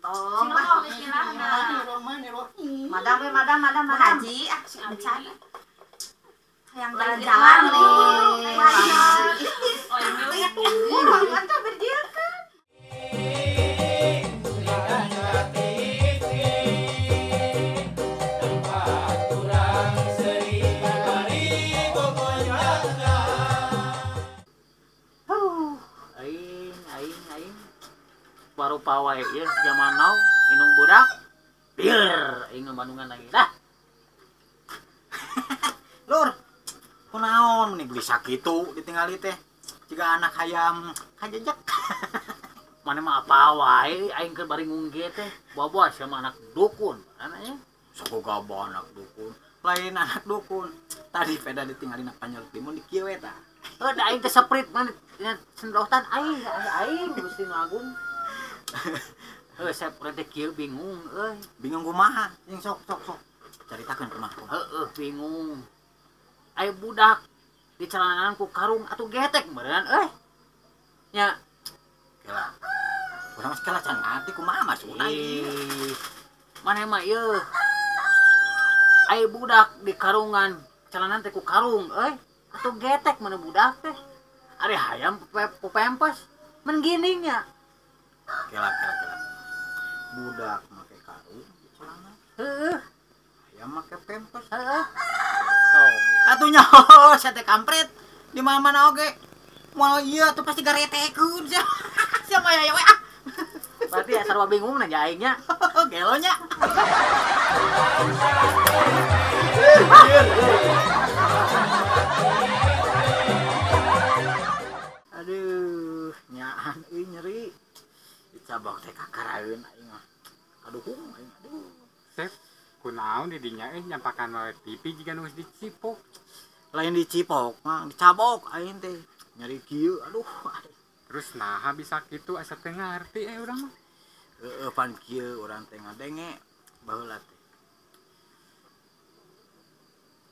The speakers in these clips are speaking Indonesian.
Tong. Madam we madam. Haji, si bercanda. Yang jalan nih. Oh, ini lihat Atuh berdieukeun. Aing baru pawai ya zaman now inung budak biar aing Bandungan lagi dah. Lur kunaon nih gelis sakitu ditinggali teh jika anak hayam kajejek. Mana mah apa wae aing keur bari ngungge teh bawa sama anak dukun anaknya saboga anak dukun lain anak dukun tadi peda ditinggalin panjol timun di kieu eta. Da aing teh seprit mah sendotan aing Gusti Agung. Saya teh kieu bingung euy. Bingung kumaha? Yang sok caritakeun kumaha. Bingung. Aya budak di celanaan ku karung atuh getek meureun euy. Nya kela. Urang sekala can ngarti kumaha maksudna ieu. Maneh mah ieu. Aya budak di karungan celanaan teh ku karung euy. Atuh getek mana budak teh. Ari hayam pempes men giningnya. Kela. Budak make karung di celana. Heeh. Hayam make pempes. Heeh. Tuh. Atunya saya teh kampret di mana-mana oge. Moal ieu tuh pasti garetekeun sia. Sia mah ya we. Berarti sarua bingung na aingnya. Gelonya. Aduh, nyaan euy nyeri. Dicabok teh kakaraeun aing mah. Kaduhung aing aduh. Sep, kunaon di dinya nyampakan wae TV jika nulis dicipok. Lain dicipok mah dicabok aing teh. Nyeri kieu aduh. Terus naha bisa kitu asa teu ngarti urang mah. Pan kieu urang teh ngadenge baheula teh.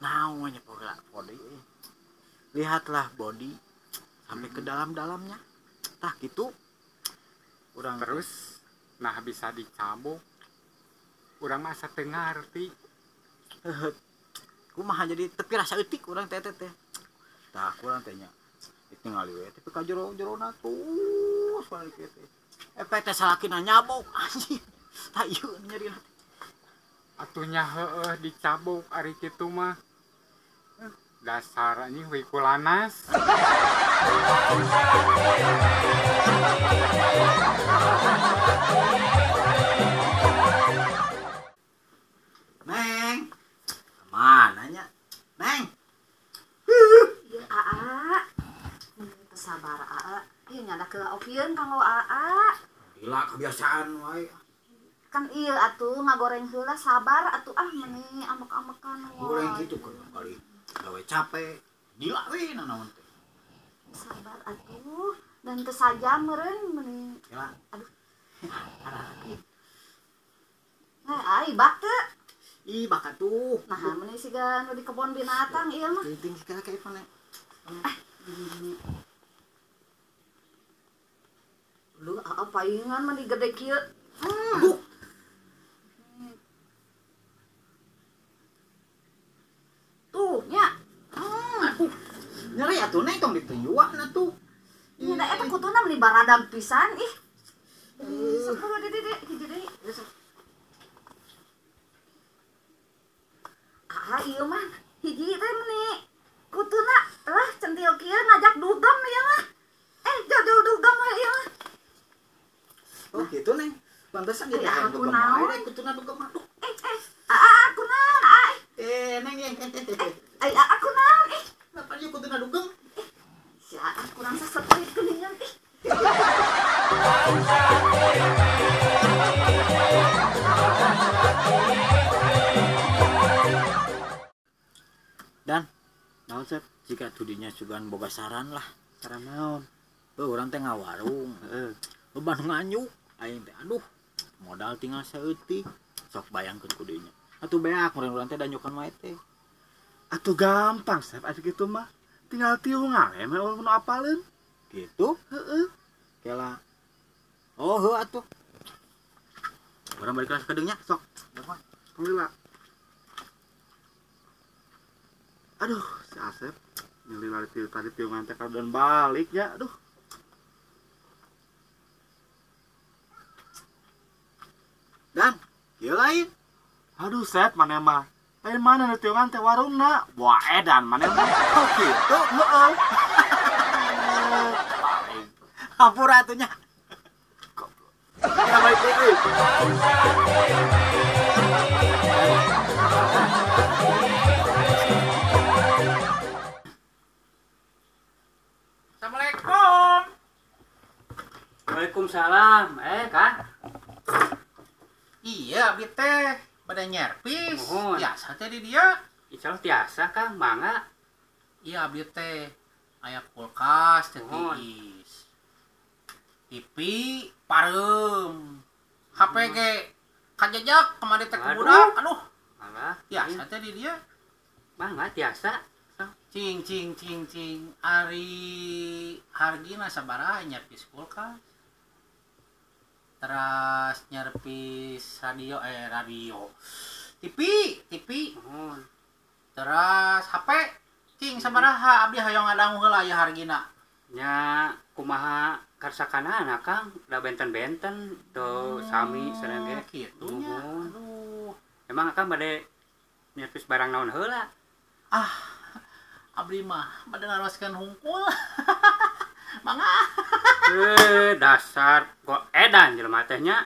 Naon nya pokoknya body. Lihatlah body sampai ke dalam-dalamnya. Tah gitu. Urang Terus nah bisa dicabok. Urang mah asa teu ngarti. Kumaha jadi tepi rasa eutik urang teh teh. Tah urang teh nya ditinggali we teh ka jero-jerona terus balik teh. Teh salakina nyabok anjing. Tah ieu nyeri. Atunya heueuh dicabok ari kitu mah. Dasar anjing we kulanas. Neng. Mana nya? Neng. Ieu Aa. Sabar Aa. Ieu nyanda keokieun kanggo Aa. Gila kebiasaan wae. Kan ieu atuh ngagoreng heula sabar atuh meuni amek-amekan wae. Goreng gitu kan kali. Gawe capek. Gila we nanaon teh. Sabar atuh dan teu sajam meureun meuni. Gila. Aduh. Ai bak teu. Ih bakat tuh. Nah, meuni siga nu di kebon binatang ieu mah. Ting segala kayak mana? Lu apa ingan mah digede kieu. Aduh. Tuh nya. Aduh. Nyeri atuh neng tong ditunjuan atuh. Nya da eta kutuna meuli baradam pisan ih. Sepuluh hiji deui. Ieu mah hiji teh meuni kutuna lah centil kieu ngajak dugem ieu mah. Jauh dugem we ieu mah. Oh gitu neng. Pantesan dia Ya, aku dugem naon. wae kutuna dugem aduh. Aku naon? Neng Aku naon? kenapa dia kutuna dugem? Sia kurang seseprit geuningan ih. Dan naon Sep jika tudinya sugan boga saran lah. Saran naon? Urang teh ngawarung. Heeh. Beban nganyuk aing teh aduh modal tinggal saeutik sok bayangkeun ku dinya atuh beak urang teh danyokan wae teh Atuh gampang, Sep, atuh gitu mah. Tinggal tilu ngale mah nu apaleun. gitu Heeh. kela oh heuh atuh Orang balik kelas kedengnya sok. Alhamdulillah. Aduh, si Asep nyelila tadi tiungan teh dan balik ya. Aduh. Dan kieu lain. Aduh, Sep mana mah? Lain mana nu tiungan teh warungna? Wah, edan mana mah? Oh, kitu. Heeh. Hampura atunya. Ya baik euy. Assalamualaikum. Waalaikumsalam. Kang. Iya, abdi teh pada nyerpis. Mohon. Biasa teh di dia. Insyaallah tiasa Kang, mangga. Iya, abdi teh aya kulkas teh Mohon. tiis. TV pareum. HP ge kajajak kemari teh ke Aduh. budak. Aduh, Mangga. biasa teh di dia. Mangga tiasa. Cing Ari hargina sabaraha nyerpis kulkas. Terus nyerpis radio TV Mohon. terus HP cing sabaraha abdi hayang ngadangu heula aya hargina. Nya kumaha karsakanana Kang? Da benten-benten tuh sami sareng ge Kitu nya. Nuhun. Aduh, Emang Kang bade nyerpis barang naon heula? abdi mah bade naroskeun hungkul. Mangga. Dasar kok edan jelema teh nya.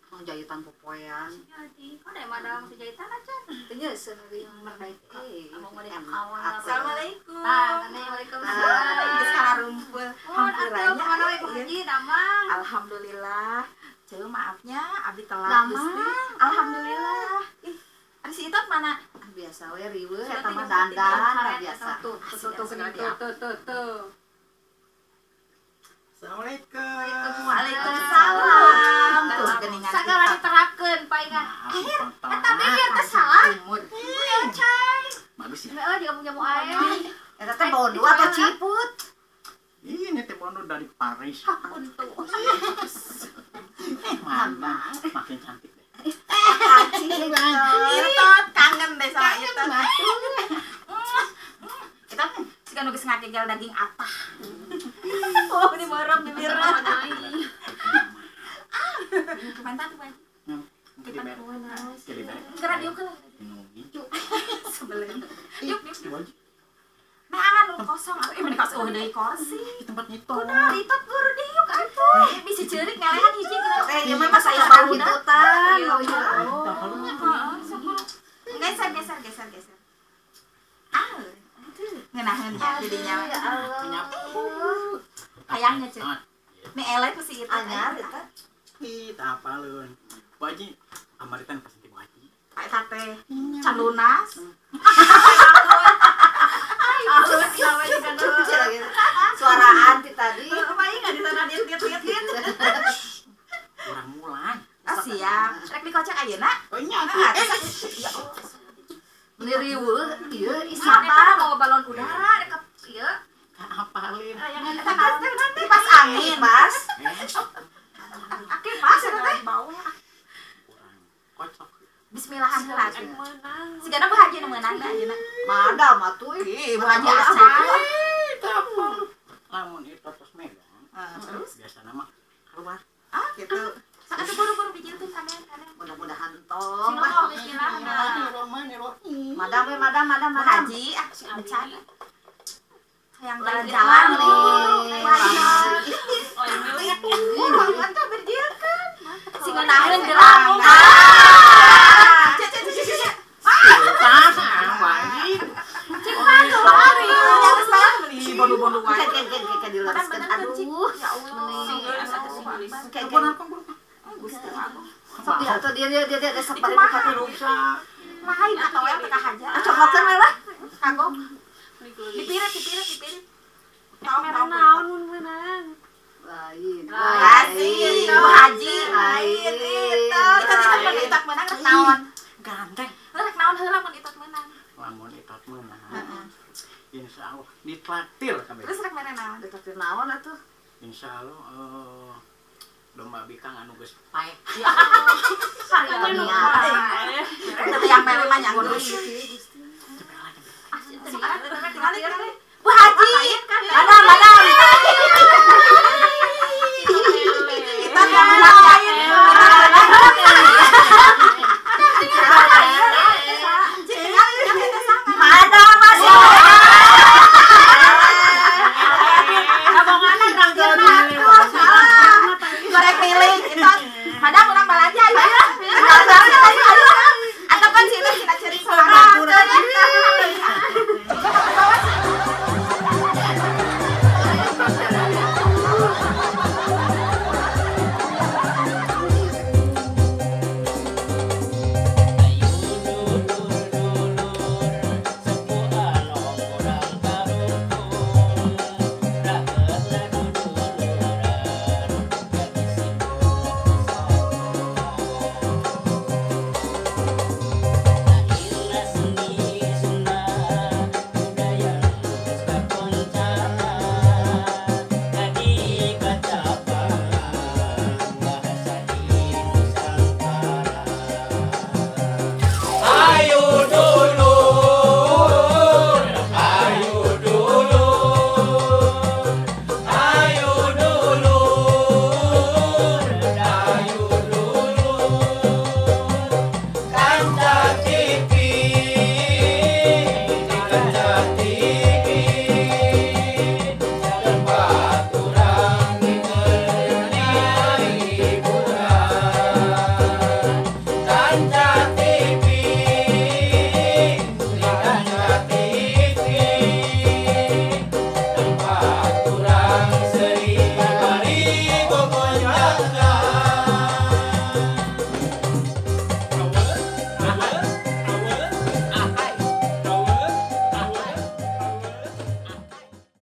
Mau jahitan popoyan. Jadi, kok ada madang sejahitan aja. Tanya sendiri merdeka. Abang mau kawan. Assalamualaikum. Waalaikumsalam. Geus karumpul. Atuh kemana we Ibu Haji, damang. Alhamdulillah. Ceu maafnya abdi telat Damang. Gusti. Alhamdulillah. Ih, ari si Itot mana? Biasa we riweuh eta mah dandan biasa. Tuh. Assalamualaikum. Waalaikumsalam. Tuh geningan Sagala diterapkeun paingan. Eta bibir teh salah. umur. Ya cai. Bagus ya. Heeh, jamu-jamu air. Eta teh bondo atau ciput? Ini teh bondo dari Paris. Untuk. Mana makin cantik deh. Itot kangen deh sama Itot. Itot sika nu geus ngagegal daging atah. Oh, ini borok bibirna. Mantan tuh, Jadi ber. Jadi ber. Gerak diuk lah. Minum hijau. Sebelum. Yuk, yuk. Nah, anu kosong atuh meni kos deui kursi. Di tempat itu. Kunaon Itot guru diuk atuh. Bisa ceurik ngalehan hiji geus. Ieu mah saya baru hitutan. Geser. Ngenaheun ya jadinya. Hayangnya ceu. Nih elek ku si Itot. Anyar eta. Kita apa lun? Wajib amaritan pas di wajib. Kayak sate can lunas. Suaraan ti tadi. Bayi enggak di sana diet. Kurang mulai. Siap. Rek dikocek ayeuna. Oh nya Ya Allah. Meni riweuh ieu Siapa isapa mau balon udara dekat ieu. apalin. eta nanti pas angin, Mas. Kipas eta teh. Bau. Kurang kocok. Bismillahan heula. Menang. Sigana Bu Haji nu meunang da ayeuna. Madam atuh Bu Haji asal. Lamun itu terus megang. Terus Biasa nama keluar. gitu. Atuh buru-buru bijil tuh kanen. Mudah-mudahan tong. Sino bismillah. Rohmani. Madam Bu Haji bercanda. Yang jalan-jalan Oh, nih. Oh, ini lihat Atuh berdieukeun. Singa naheun gelang. Tas wajib. Cing mah lari. Bondo-bondo wae. Kayak dilereskeun. Aduh. Ya Allah. Gusti Allah. Sok dia atuh dia sok bari buka ti rusa. Lain atau yang tengah aja. Cobakeun we lah. Kagok. Dipirit. Merah naon mun meunang. Lain. Lain. Bu Haji. Lain. Kita menang rek naon. Ganteng. Rek naon heula mun Itot menang. Lamun itu Heeh. Insya Allah ditraktir kami. Terus rek mere naon? Ditraktir naon atuh? Insya Allah domba bikang anu geus pae. Sarua niat. Tapi yang mere mah nyangguis.